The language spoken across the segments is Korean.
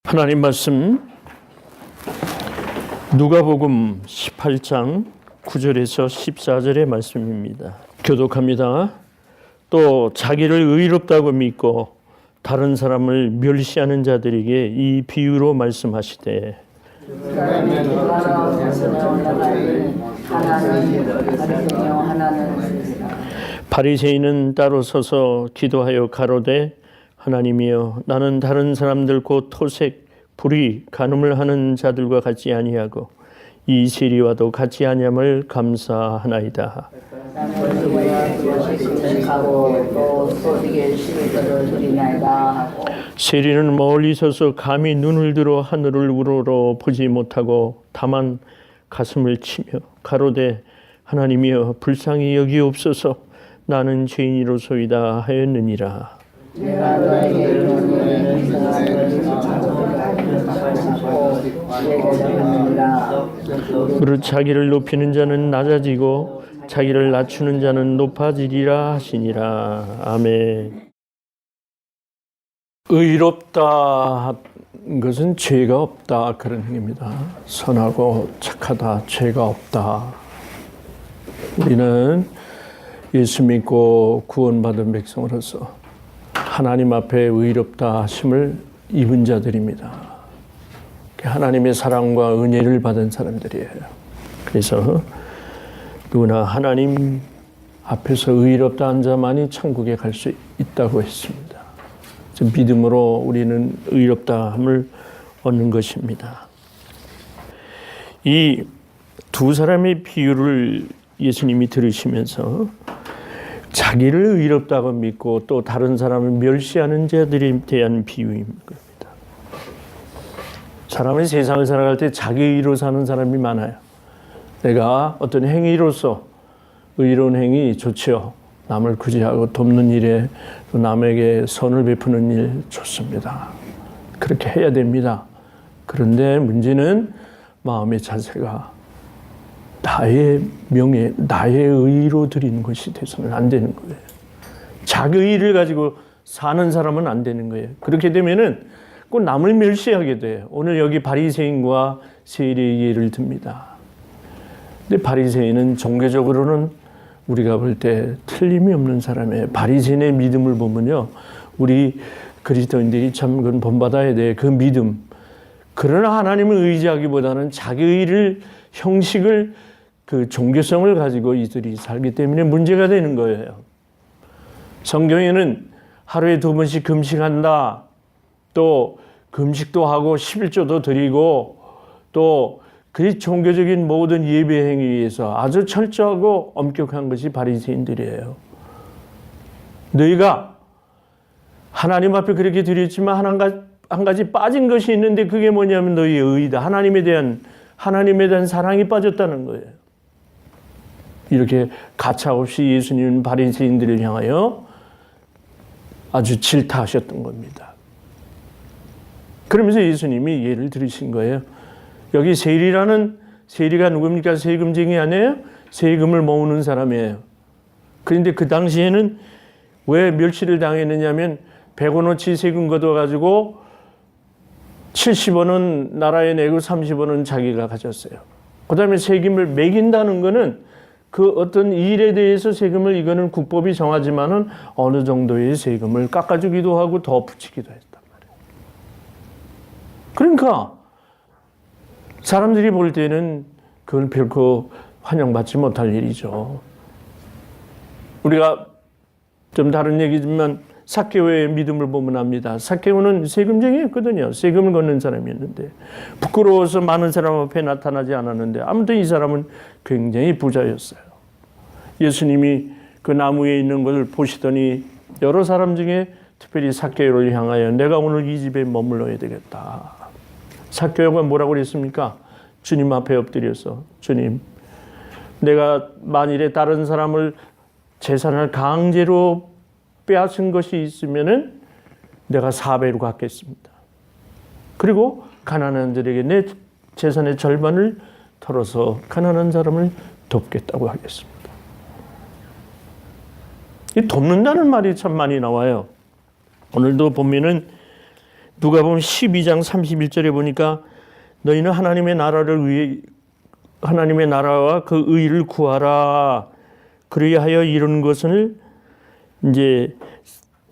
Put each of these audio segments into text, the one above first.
하나님 말씀 누가복음 18장 9절에서 14절의 말씀입니다. 교독합니다. 또 자기를 의롭다고 믿고 다른 사람을 멸시하는 자들에게 이 비유로 말씀하시되 바리새인은 따로 서서 기도하여 가로되 하나님이여 나는 다른 사람들 곧 토색, 불의, 간음을 하는 자들과 같지 아니하고 이 세리와도 같지 아니함을 감사하나이다. 세리는 멀리 서서 감히 눈을 들어 하늘을 우러러 보지 못하고 다만 가슴을 치며 가로되 하나님이여 불쌍히 여기옵소서 나는 죄인이로소이다 하였느니라. 내가 너에게 이르노니 무릇 자기를 높이는 자는 낮아지고 자기를 낮추는 자는 높아지리라 하시니라. 아멘. 의롭다 것은 죄가 없다 그런 의미입니다. 선하고 착하다, 죄가 없다. 우리는 예수 믿고 구원받은 백성으로서 하나님 앞에 의롭다 하심을 입은 자들입니다. 하나님의 사랑과 은혜를 받은 사람들이에요. 그래서 누구나 하나님 앞에서 의롭다 한 자만이 천국에 갈 수 있다고 했습니다. 믿음으로 우리는 의롭다함을 얻는 것입니다. 이 두 사람의 비유를 예수님이 들으시면서 자기를 의롭다고 믿고 또 다른 사람을 멸시하는 자들에 대한 비유인 겁니다. 사람은 세상을 살아갈 때 자기 의로 사는 사람이 많아요. 내가 어떤 행위로서 의로운 행위 좋지요. 남을 구제하고 돕는 일에 또 남에게 선을 베푸는 일 좋습니다. 그렇게 해야 됩니다. 그런데 문제는 마음의 자세가 나의 명예, 나의 의로 드리는 것이 돼서는 안 되는 거예요. 자기 의를 가지고 사는 사람은 안 되는 거예요. 그렇게 되면은 꼭 남을 멸시하게 돼요. 오늘 여기 바리새인과 세리의 예를 듭니다. 근데 바리새인은 종교적으로는 우리가 볼 때 틀림이 없는 사람이에요. 바리새인의 믿음을 보면요, 우리 그리스도인들이 참 그건 본받아야 돼. 그 믿음. 그러나 하나님을 의지하기보다는 자기 의를 형식을 그 종교성을 가지고 이들이 살기 때문에 문제가 되는 거예요. 성경에는 하루에 2번씩 금식한다. 또 금식도 하고 11조도 드리고 또 그 종교적인 모든 예배 행위에서 아주 철저하고 엄격한 것이 바리새인들이에요. 너희가 하나님 앞에 그렇게 드렸지만 한 가지 빠진 것이 있는데 그게 뭐냐면 너희의 의이다. 하나님에 대한 사랑이 빠졌다는 거예요. 이렇게 가차없이 예수님은 바리새인들을 향하여 아주 질타하셨던 겁니다. 그러면서 예수님이 예를 들으신 거예요. 여기 세리가 누굽니까? 세금쟁이 아니에요? 세금을 모으는 사람이에요. 그런데 그 당시에는 왜 멸시를 당했느냐면 100원어치 세금 걷어가지고 70원은 나라에 내고 30원은 자기가 가졌어요. 그 다음에 세금을 매긴다는 거는 그 어떤 일에 대해서 세금을 이거는 국법이 정하지만은 어느 정도의 세금을 깎아주기도 하고 더 붙이기도 했단 말이에요. 그러니까 사람들이 볼 때는 그건 결코 환영받지 못할 일이죠. 우리가 좀 다른 얘기지만 삭개오의 믿음을 보면 압니다. 삭개오는 세금쟁이였거든요. 세금을 걷는 사람이었는데 부끄러워서 많은 사람 앞에 나타나지 않았는데 아무튼 이 사람은 굉장히 부자였어요. 예수님이 그 나무에 있는 것을 보시더니 여러 사람 중에 특별히 삭개오를 향하여 내가 오늘 이 집에 머물러야 되겠다. 삭개오가 뭐라고 그랬습니까? 주님 앞에 엎드려서 주님, 내가 만일에 다른 사람을 재산을 강제로 빼앗은 것이 있으면은 내가 4배로 갚겠습니다. 그리고 가난한 자들에게 내 재산의 절반을 털어서 가난한 사람을 돕겠다고 하겠습니다. 이 돕는다는 말이 참 많이 나와요. 오늘도 보면은 누가복음 12장 31절에 보니까 너희는 하나님의 나라를 위해 하나님의 나라와 그 의를 구하라. 그리하여 이루는 것을 이제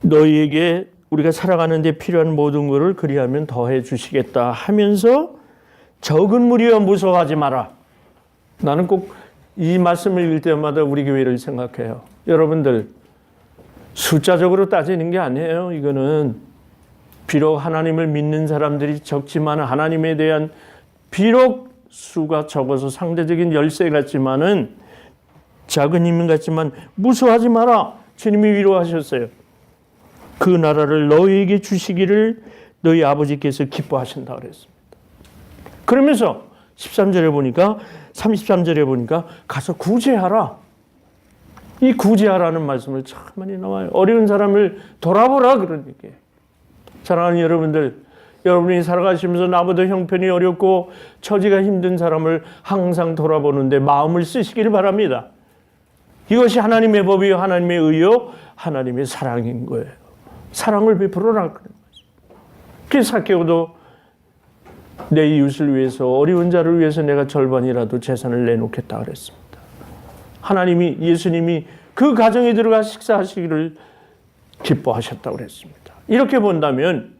너희에게 우리가 살아가는 데 필요한 모든 것을 그리하면 더해 주시겠다 하면서 적은 무리여 무서워하지 마라. 나는 꼭 이 말씀을 읽을 때마다 우리 교회를 생각해요. 여러분들 숫자적으로 따지는 게 아니에요. 이거는 비록 하나님을 믿는 사람들이 적지만 하나님에 대한 비록 수가 적어서 상대적인 열세 같지만은 작은 힘 같지만 무서워하지 마라. 주님이 위로하셨어요. 그 나라를 너희에게 주시기를 너희 아버지께서 기뻐하신다 그랬습니다. 그러면서 13절에 보니까 33절에 보니까 가서 구제하라. 이 구제하라는 말씀을 참 많이 나와요. 어려운 사람을 돌아보라 그런 얘기예요. 사랑하는 여러분들, 여러분이 살아가시면서 나보다 형편이 어렵고 처지가 힘든 사람을 항상 돌아보는데 마음을 쓰시기를 바랍니다. 이것이 하나님의 법이요, 하나님의 의요, 하나님의 사랑인 거예요. 사랑을 베풀어라. 그래서 사케오도 내 이웃을 위해서, 어려운 자를 위해서 내가 절반이라도 재산을 내놓겠다 그랬습니다. 하나님이, 예수님이 그 가정에 들어가 식사하시기를 기뻐하셨다고 그랬습니다. 이렇게 본다면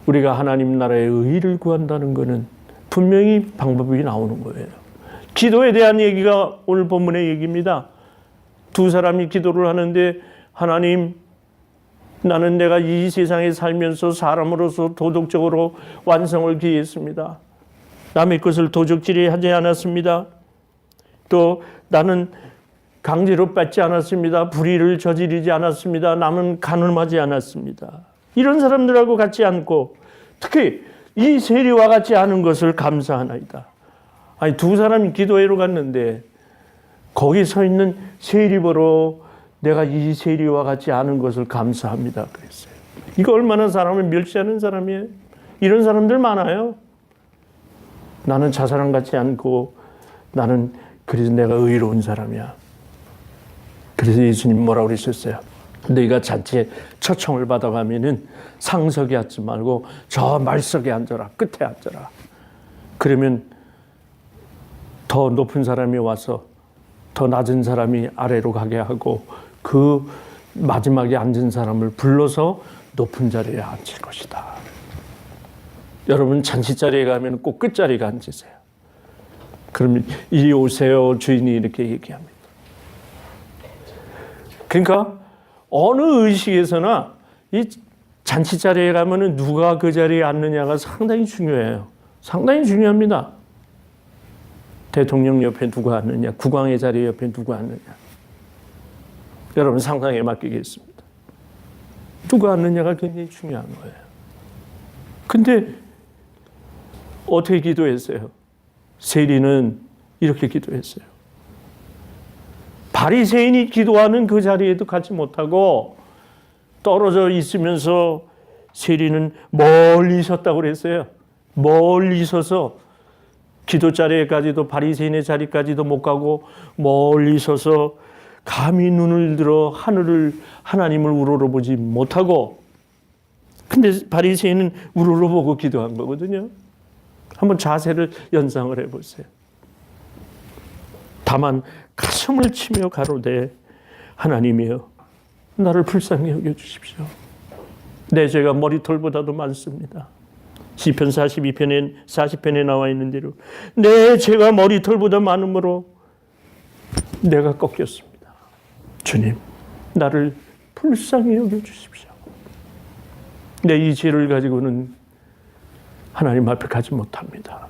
우리가 하나님 나라의 의를 구한다는 것은 분명히 방법이 나오는 거예요. 기도에 대한 얘기가 오늘 본문의 얘기입니다. 두 사람이 기도를 하는데 하나님, 나는 내가 이 세상에 살면서 사람으로서 도덕적으로 완성을 기했습니다. 남의 것을 도적질이 하지 않았습니다. 또 나는 강제로 뺏지 않았습니다. 불의를 저지르지 않았습니다. 남은 간음하지 않았습니다. 이런 사람들하고 같지 않고 특히 이 세리와 같지 않은 것을 감사하나이다. 아니, 두 사람이 기도회로 갔는데 거기 서 있는 세리 보러 내가 이 세리와 같지 않은 것을 감사합니다 그랬어요. 이거 얼마나 사람을 멸시하는 사람이에요. 이런 사람들 많아요. 나는 자사람 같지 않고 나는 그래서 내가 의로운 사람이야. 그래서 예수님 뭐라고 그러셨어요? 너희가 잔치에 초청을 받아가면은 상석에 앉지 말고 저 말석에 앉아라. 끝에 앉아라. 그러면 더 높은 사람이 와서 더 낮은 사람이 아래로 가게 하고 그 마지막에 앉은 사람을 불러서 높은 자리에 앉힐 것이다. 여러분 잔치 자리에 가면 꼭 끝자리에 앉으세요. 그러면 이리 오세요 주인이 이렇게 얘기합니다. 그러니까 어느 의식에서나 이 잔치 자리에 가면은 누가 그 자리에 앉느냐가 상당히 중요해요. 상당히 중요합니다. 대통령 옆에 누가 앉느냐, 국왕의 자리 옆에 누가 앉느냐. 여러분 상상에 맡기겠습니다. 누가 앉느냐가 굉장히 중요한 거예요. 근데 어떻게 기도했어요? 세리는 이렇게 기도했어요. 바리새인이 기도하는 그 자리에도 가지 못하고 떨어져 있으면서 세리는 멀리 섰다고 그랬어요. 멀리 서서 기도 자리에까지도 바리새인의 자리까지도 못 가고 멀리 서서 감히 눈을 들어 하나님을 우러러보지 못하고, 근데 바리새인은 우러러보고 기도한 거거든요. 한번 자세를 연상을 해보세요. 다만 가슴을 치며 가로되 하나님이여 나를 불쌍히 여겨주십시오. 내 죄가 머리털보다도 많습니다. 시편 40편에 나와 있는 대로 내 죄가 머리털보다 많으므로 내가 꺾였습니다. 주님, 나를 불쌍히 여겨주십시오. 내 이 죄를 가지고는 하나님 앞에 가지 못합니다.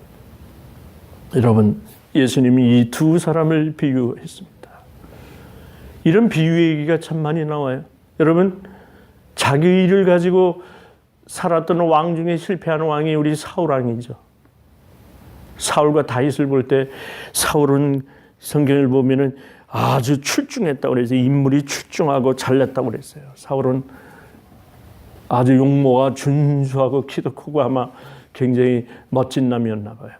여러분, 예수님이 이 두 사람을 비유했습니다. 이런 비유 얘기가 참 많이 나와요. 여러분, 자기 일을 가지고 살았던 왕 중에 실패한 왕이 우리 사울 왕이죠. 사울과 다윗을 볼 때 사울은 성경을 보면은 아주 출중했다고 그래서 인물이 출중하고 잘났다고 그랬어요. 사울은 아주 용모가 준수하고 키도 크고 아마 굉장히 멋진 남이었나 봐요.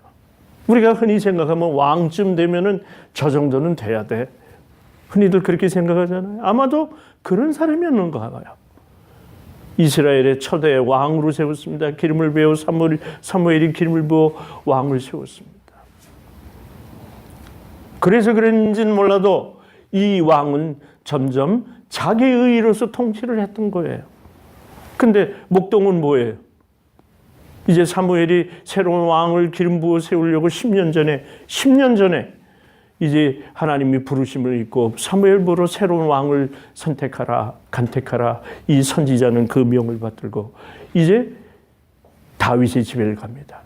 우리가 흔히 생각하면 왕쯤 되면은 저 정도는 돼야 돼. 흔히들 그렇게 생각하잖아요. 아마도 그런 사람이었는가 봐요. 이스라엘의 초대 왕으로 세웠습니다. 기름을 부어 사무엘이 기름을 부어 왕을 세웠습니다. 그래서 그런지는 몰라도 이 왕은 점점 자기의 의로서 통치를 했던 거예요. 근데 목동은 뭐예요? 이제 사무엘이 새로운 왕을 기름 부어 세우려고 10년 전에 이제 하나님이 부르심을 입고 사무엘부로 새로운 왕을 선택하라, 간택하라. 이 선지자는 그 명을 받들고 이제 다윗의 집에 갑니다.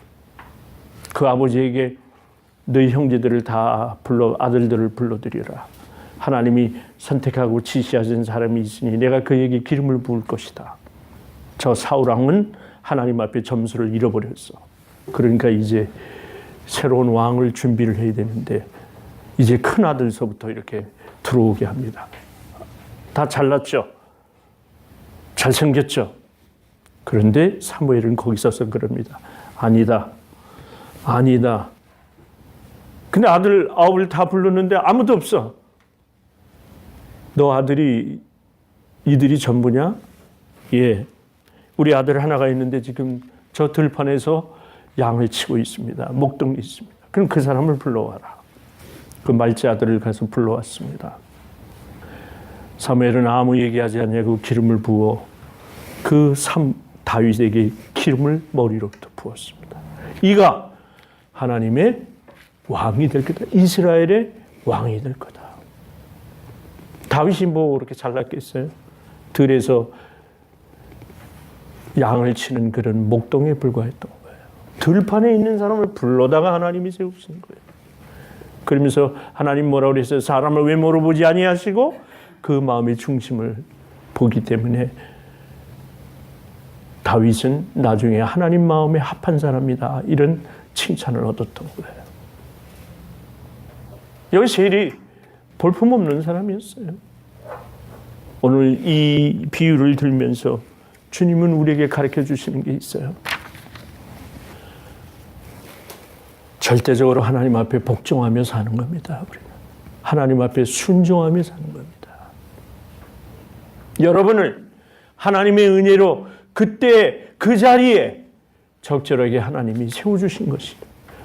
그 아버지에게 너희 형제들을 다 아들들을 불러들여라. 하나님이 선택하고 지시하신 사람이 있으니 내가 그에게 기름을 부을 것이다. 저 사울왕은 하나님 앞에 점수를 잃어버렸어. 그러니까 이제 새로운 왕을 준비를 해야 되는데 이제 큰 아들서부터 이렇게 들어오게 합니다. 다 잘났죠? 잘생겼죠? 그런데 사무엘은 거기 서서 그럽니다. 아니다. 근데 아들 9을 다 불렀는데 아무도 없어. 너 이들이 전부냐? 예. 우리 아들 하나가 있는데 지금 저 들판에서 양을 치고 있습니다. 목동이 있습니다. 그럼 그 사람을 불러와라. 그 말째 아들을 가서 불러왔습니다. 사무엘은 아무 얘기하지 않냐고 기름을 부어 다윗에게 기름을 머리로부터 부었습니다. 이가 하나님의 왕이 될 거다. 이스라엘의 왕이 될 거다. 다윗이 뭐 그렇게 잘났겠어요? 들에서 양을 치는 그런 목동에 불과했던 거예요. 들판에 있는 사람을 불러다가 하나님이 세우신 거예요. 그러면서 하나님 뭐라고 그랬어요? 사람을 왜 물어보지 아니하시고 그 마음의 중심을 보기 때문에 다윗은 나중에 하나님 마음에 합한 사람이다. 이런 칭찬을 얻었던 거예요. 여기 세일이 볼품없는 사람이었어요. 오늘 이 비유를 들면서 주님은 우리에게 가르쳐 주시는 게 있어요. 절대적으로 하나님 앞에 복종하며 사는 겁니다. 우리는 하나님 앞에 순종하며 사는 겁니다. 여러분을 하나님의 은혜로 그때 그 자리에 적절하게 하나님이 세워주신 것이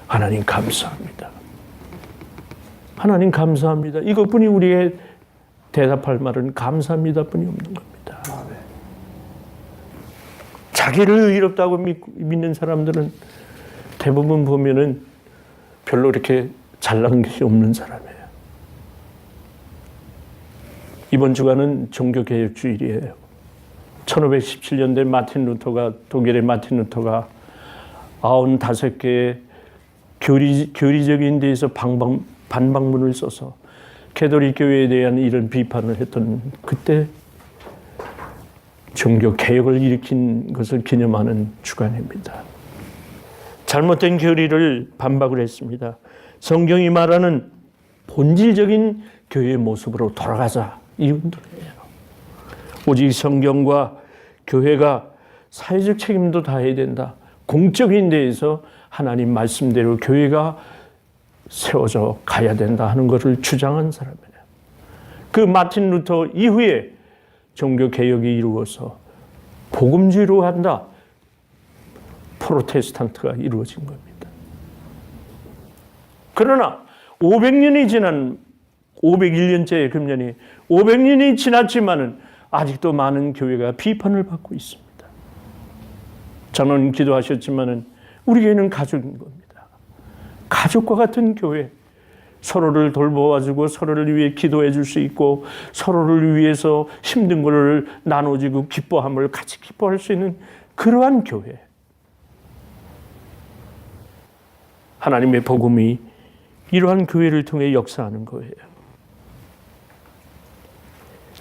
하나님 감사합니다. 하나님 감사합니다. 이것뿐이 우리의 대답할 말은 감사합니다 뿐이 없는 겁니다. 자기를 의롭다고 믿는 사람들은 대부분 보면은 별로 이렇게 잘난 것이 없는 사람이에요. 이번 주간은 종교개혁주일이에요. 1517년대 독일의 마틴 루터가 95개의 교리적인 데에서 반박문을 써서 캐톨릭 교회에 대한 이런 비판을 했던 그때 종교 개혁을 일으킨 것을 기념하는 주간입니다. 잘못된 교리를 반박을 했습니다. 성경이 말하는 본질적인 교회의 모습으로 돌아가자 이 운동이에요. 오직 성경과 교회가 사회적 책임도 다해야 된다. 공적인 데에서 하나님 말씀대로 교회가 세워져 가야 된다 하는 것을 주장한 사람이에요. 그 마틴 루터 이후에 종교 개혁이 이루어서 복음주의로 한다. 프로테스탄트가 이루어진 겁니다. 그러나 501년째 금년이 500년이 지났지만은 아직도 많은 교회가 비판을 받고 있습니다. 저는 기도하셨지만은 우리 교회는 가족인 겁니다. 가족과 같은 교회. 서로를 돌보아주고 서로를 위해 기도해 줄 수 있고 서로를 위해서 힘든 것을 나눠주고 기뻐함을 같이 기뻐할 수 있는 그러한 교회. 하나님의 복음이 이러한 교회를 통해 역사하는 거예요.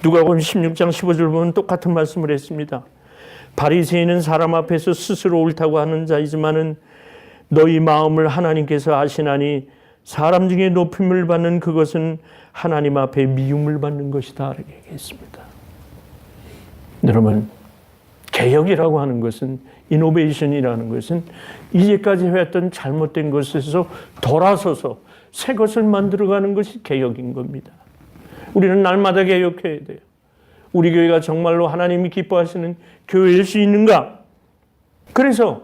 누가복음 16장 15절 보면 똑같은 말씀을 했습니다. 바리새인은 사람 앞에서 스스로 옳다고 하는 자이지만은 너희 마음을 하나님께서 아시나니 사람 중에 높임을 받는 그것은 하나님 앞에 미움을 받는 것이다 이렇게 얘기했습니다. 여러분, 개혁이라고 하는 것은 이노베이션이라는 것은 이제까지 해왔던 잘못된 것에서 돌아서서 새 것을 만들어가는 것이 개혁인 겁니다. 우리는 날마다 개혁해야 돼요. 우리 교회가 정말로 하나님이 기뻐하시는 교회일 수 있는가? 그래서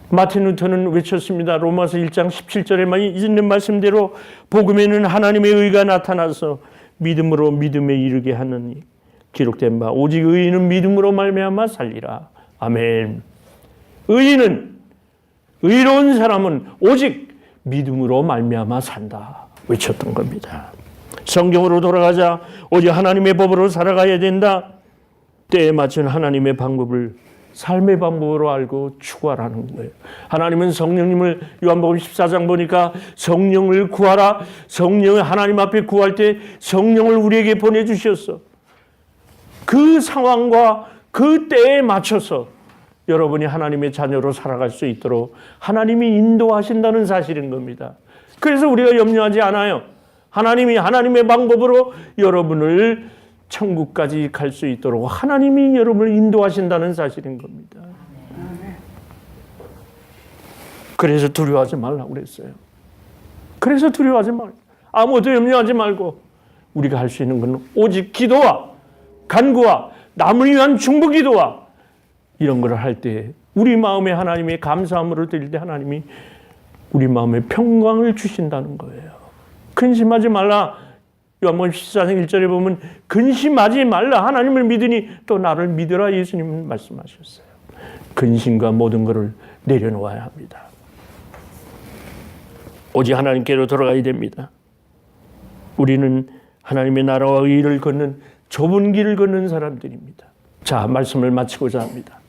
마틴 루터는 외쳤습니다. 로마서 1장 17절에 있는 말씀대로 복음에는 하나님의 의가 나타나서 믿음으로 믿음에 이르게 하느니 기록된 바 오직 의인은 믿음으로 말미암아 살리라. 아멘. 의로운 사람은 오직 믿음으로 말미암아 산다 외쳤던 겁니다. 성경으로 돌아가자 오직 하나님의 법으로 살아가야 된다. 때에 맞춘 하나님의 방법을 삶의 방법으로 알고 추구하라는 거예요. 하나님은 성령님을 요한복음 14장 보니까 성령을 구하라. 성령을 하나님 앞에 구할 때 성령을 우리에게 보내주셨어. 그 상황과 그 때에 맞춰서 여러분이 하나님의 자녀로 살아갈 수 있도록 하나님이 인도하신다는 사실인 겁니다. 그래서 우리가 염려하지 않아요. 하나님이 하나님의 방법으로 여러분을 천국까지 갈 수 있도록 하나님이 여러분을 인도하신다는 사실인 겁니다. 그래서 두려워하지 말라고 그랬어요. 그래서 두려워하지 말고 아무것도 염려하지 말고 우리가 할 수 있는 건 오직 기도와 간구와 남을 위한 중보 기도와 이런 걸 할 때 우리 마음에 하나님의 감사함으로 드릴 때 하나님이 우리 마음에 평강을 주신다는 거예요. 근심하지 말라. 요한복음 14장 1절에 보면 근심하지 말라. 하나님을 믿으니 또 나를 믿으라. 예수님은 말씀하셨어요. 근심과 모든 것을 내려놓아야 합니다. 오직 하나님께로 돌아가야 됩니다. 우리는 하나님의 나라와 의를 걷는 좁은 길을 걷는 사람들입니다. 자, 말씀을 마치고자 합니다.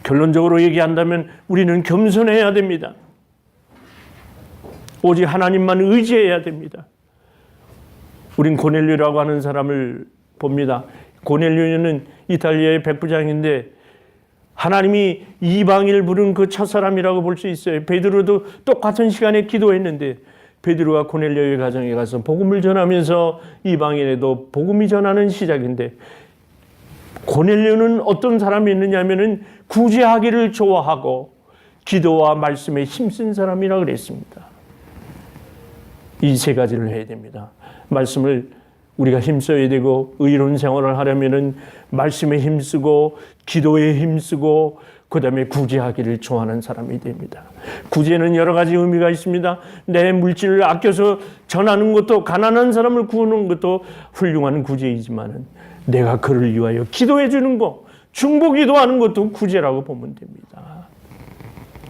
결론적으로 얘기한다면 우리는 겸손해야 됩니다. 오직 하나님만 의지해야 됩니다. 우린 고넬료라고 하는 사람을 봅니다. 고넬료는 이탈리아의 백부장인데 하나님이 이방인을 부른 그 첫사람이라고 볼 수 있어요. 베드로도 똑같은 시간에 기도했는데 베드로가 고넬료의 가정에 가서 복음을 전하면서 이방인에도 복음이 전하는 시작인데 고넬료는 어떤 사람이었느냐 하면은 구제하기를 좋아하고 기도와 말씀에 힘쓴 사람이라고 그랬습니다. 이 세 가지를 해야 됩니다. 말씀을 우리가 힘써야 되고 의로운 생활을 하려면은 말씀에 힘쓰고 기도에 힘쓰고 그다음에 구제하기를 좋아하는 사람이 됩니다. 구제는 여러 가지 의미가 있습니다. 내 물질을 아껴서 전하는 것도 가난한 사람을 구하는 것도 훌륭한 구제이지만은 내가 그를 위하여 기도해 주는 것, 중보 기도하는 것도 구제라고 보면 됩니다.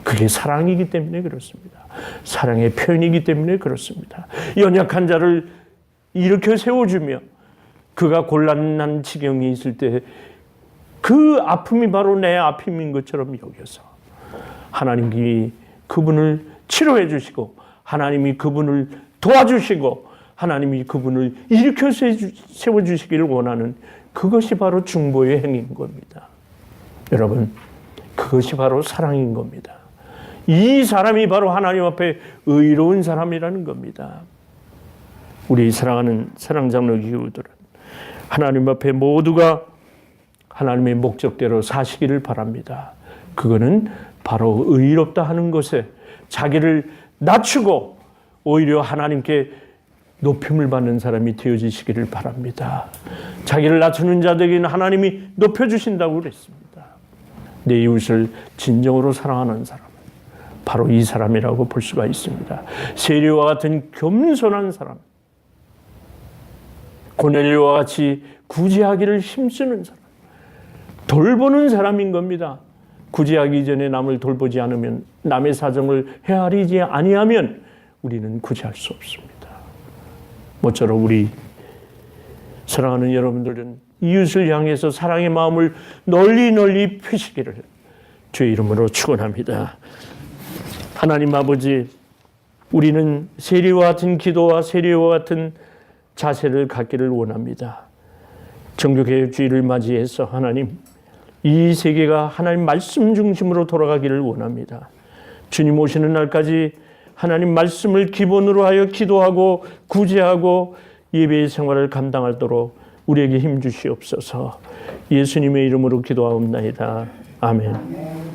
그게 사랑이기 때문에 그렇습니다. 사랑의 표현이기 때문에 그렇습니다. 연약한 자를 일으켜 세워주며 그가 곤란한 지경이 있을 때 그 아픔이 바로 내 아픔인 것처럼 여겨서 하나님이 그분을 치료해 주시고 하나님이 그분을 도와주시고 하나님이 그분을 일으켜 세워주시기를 원하는 그것이 바로 중보의 행위인 겁니다. 여러분, 그것이 바로 사랑인 겁니다. 이 사람이 바로 하나님 앞에 의로운 사람이라는 겁니다. 우리 사랑하는 사랑장로 교우들은 하나님 앞에 모두가 하나님의 목적대로 사시기를 바랍니다. 그거는 바로 의롭다 하는 것에 자기를 낮추고 오히려 하나님께 높임을 받는 사람이 되어지시기를 바랍니다. 자기를 낮추는 자들에게는 하나님이 높여주신다고 그랬습니다. 내 이웃을 진정으로 사랑하는 사람, 바로 이 사람이라고 볼 수가 있습니다. 세리와 같은 겸손한 사람, 고넬료와 같이 구제하기를 힘쓰는 사람, 돌보는 사람인 겁니다. 구제하기 전에 남을 돌보지 않으면, 남의 사정을 헤아리지 아니하면 우리는 구제할 수 없습니다. 모쪼록 우리 사랑하는 여러분들은 이웃을 향해서 사랑의 마음을 널리 펴시기를 주의 이름으로 축원합니다. 하나님 아버지, 우리는 세리와 같은 기도와 세리와 같은 자세를 갖기를 원합니다. 정교개혁주의를 맞이해서 하나님, 이 세계가 하나님 말씀 중심으로 돌아가기를 원합니다. 주님 오시는 날까지 하나님 말씀을 기본으로 하여 기도하고 구제하고 예배의 생활을 감당하도록 우리에게 힘 주시옵소서. 예수님의 이름으로 기도하옵나이다. 아멘.